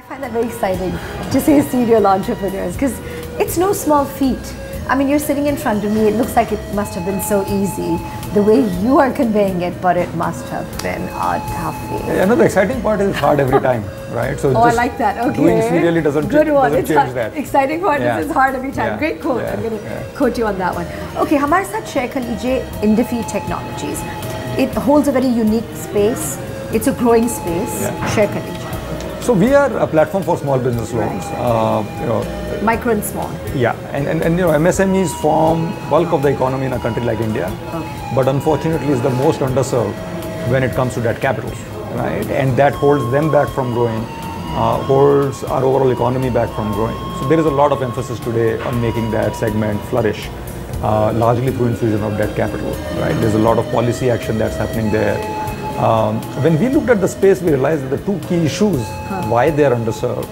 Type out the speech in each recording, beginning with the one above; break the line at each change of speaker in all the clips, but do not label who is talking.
find that very exciting to say serial entrepreneurs, because it's no small feat. I mean, you're sitting in front of me, it looks like it must have been so easy the way you are conveying it, but it must have been a toughie.
Yeah, no, the exciting part is it's hard every time, right? So
I like that. Okay.
Doing serially doesn't change that.
Exciting part is it's hard every time. Great quote. I'm going to quote you on that one. Okay, हमारे साथ share कर लीजिए Indifi Technologies. It holds a very unique space. It's a growing space. Share कर लीजिए.
So we are a platform for small business loans.
Micro and small.
Yeah, and MSMEs form bulk of the economy in a country like India.
Okay.
But unfortunately, is the most underserved when it comes to debt capital, right? And that holds them back from growing, holds our overall economy back from growing. So there is a lot of emphasis today on making that segment flourish, largely through infusion of debt capital, right? There's a lot of policy action that's happening there. When we looked at the space, we realized that the two key issues why they are underserved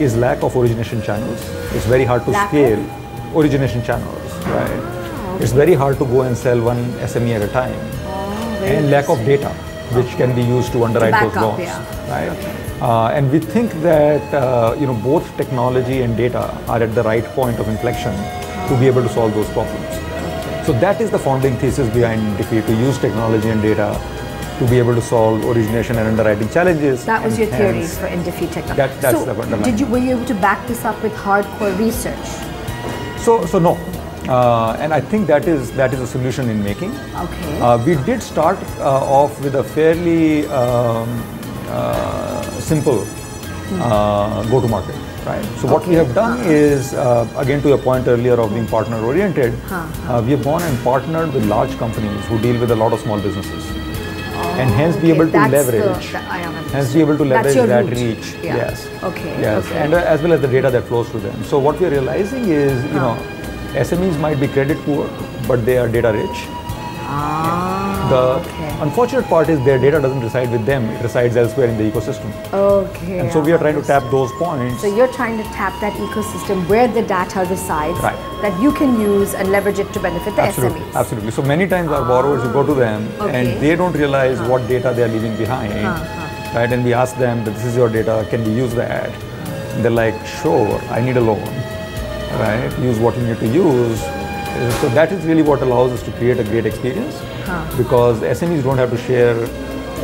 is lack of origination channels. It's very hard to scale origination channels, right? It's very hard to go and sell one SME at a time. And lack of data, which can be used to underwrite those loans, right? And we think that both technology and data are at the right point of inflection to be able to solve those problems. So that is the founding thesis behind Indifi, to use technology and data to be able to solve origination and underwriting challenges.
That was your theory for Indifi Technologies.
That's the underlying.
Were you able to back this up with hardcore research?
So no, and I think that is a solution in making.
Okay.
We did start off with a fairly simple go-to-market, right? So what we have done is, again to your point earlier of being partner-oriented, we have gone and partnered with large companies who deal with a lot of small businesses. And hence be able to leverage, that reach.
Yeah.
Yes.
Okay.
Yes.
Okay.
And as well as the data that flows to them. So what we are realizing is, SMEs might be credit poor, but they are data rich. The unfortunate part is their data doesn't reside with them; it resides elsewhere in the ecosystem.
Okay.
And so we are trying to tap those points.
So you're trying to tap that ecosystem where the data resides,
right,
that you can use and leverage it to benefit the SMEs.
Absolutely. So many times our borrowers, you go to them and they don't realize what data they are leaving behind, right? And we ask them that this is your data, can we use that? And they're like, sure, I need a loan, right? Use what you need to use. So that is really what allows us to create a great experience, because SMEs don't have to share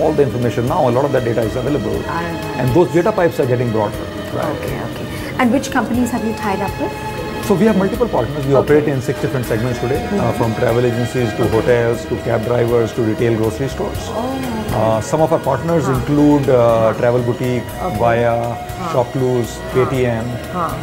all the information now. A lot of that data is available, and those data pipes are getting broader. Right?
Okay. And which companies have you tied up with?
So we have multiple partners. We operate in 6 different segments today, from travel agencies to hotels to cab drivers to retail grocery stores. Some of our partners include Travel Boutique, Via, Shopcluse, KTM,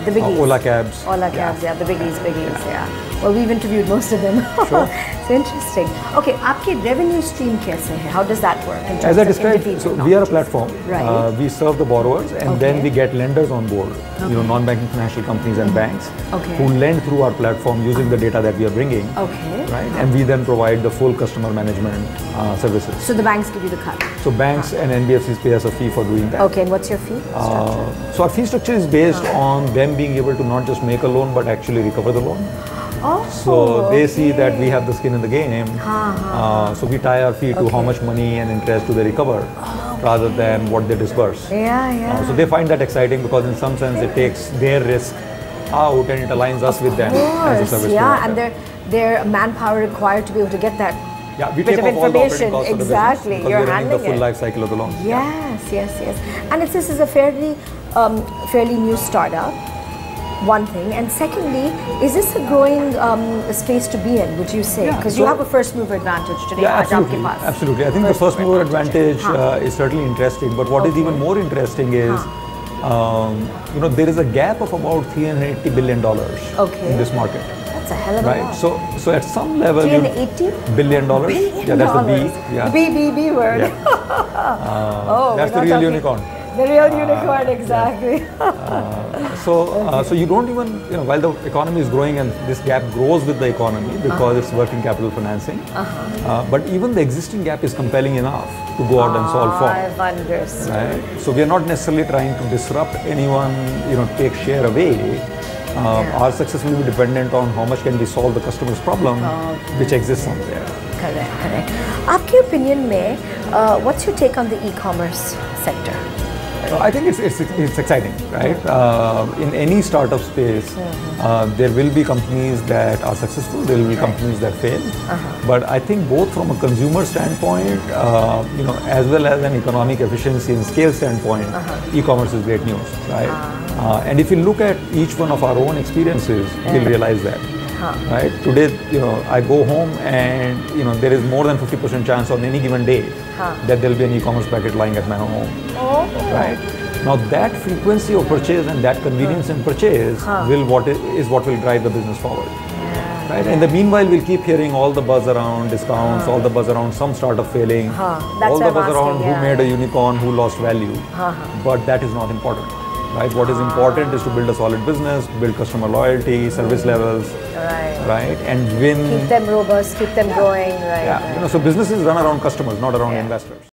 the biggies.
Ola Cabs.
The biggies, yeah. Well, we've interviewed most of them.
Sure.
So interesting. Okay, आपकी revenue stream कैसे है? How does that work?
As I described, so we are a platform.
Right.
We serve the borrowers, and then we get lenders on board. Non-banking financial companies and banks who lend through our platform using the data that we are bringing.
Okay.
Right, and we then provide the full customer management services.
So the banks give you the cut.
So banks and NBFCs pay us a fee for doing that.
Okay, and what's your fee structure?
So our fee structure is based on them being able to not just make a loan but actually recover the loan. So they see that we have the skin in the game. So we tie our fee to how much money and interest do they recover, rather than what they disburse. So they find that exciting, because in some sense it takes their risk out and it aligns us with them as a service provider.
And their manpower required to be able to get that
we
bit
take
of
off all the operating
information.
costs of the
Exactly,
business,
you're
we're running
handling
the full life cycle of the loan.
Yes. And this is a fairly new startup. One thing, and secondly, is this a growing space to be in, would you say? Because you have a first mover advantage today.
Absolutely. I think the first mover advantage is certainly interesting, but what is even more interesting is there is a gap of about $380 billion in this market.
That's a hell of a lot.
So at some level,
$380
billion. Yeah, that's the B. Yeah.
The B word.
Yeah. That's the real unicorn.
The real unicorn, exactly.
So you don't even, while the economy is growing and this gap grows with the economy because it's working capital financing, but even the existing gap is compelling enough to go out and solve for.
I've understood.
Right? So we are not necessarily trying to disrupt anyone, take share away. Our success will be dependent on how much can we solve the customer's problem, which exists somewhere.
Correct. आपके opinion में, what's your take on the e-commerce sector?
I think it's exciting, right? In any startup space, there will be companies that are successful, there will be companies that fail. But I think both from a consumer standpoint, as well as an economic efficiency and scale standpoint, e-commerce is great news, right? And if you look at each one of our own experiences, you'll realize that. Right? Today, I go home and, there is more than 50% chance on any given day that there'll be an e-commerce packet lying at my home. Right? Now that frequency of purchase and that convenience in purchase is what will drive the business forward. Right? In the meanwhile, we'll keep hearing all the buzz around discounts, all the buzz around some startup failing, all the buzz around who made a unicorn, who lost value. But that is not important. Right? What is important is to build a solid business, build customer loyalty, service levels, right? And win.
Keep them robust, keep them going, right?
So businesses run around customers, not around investors.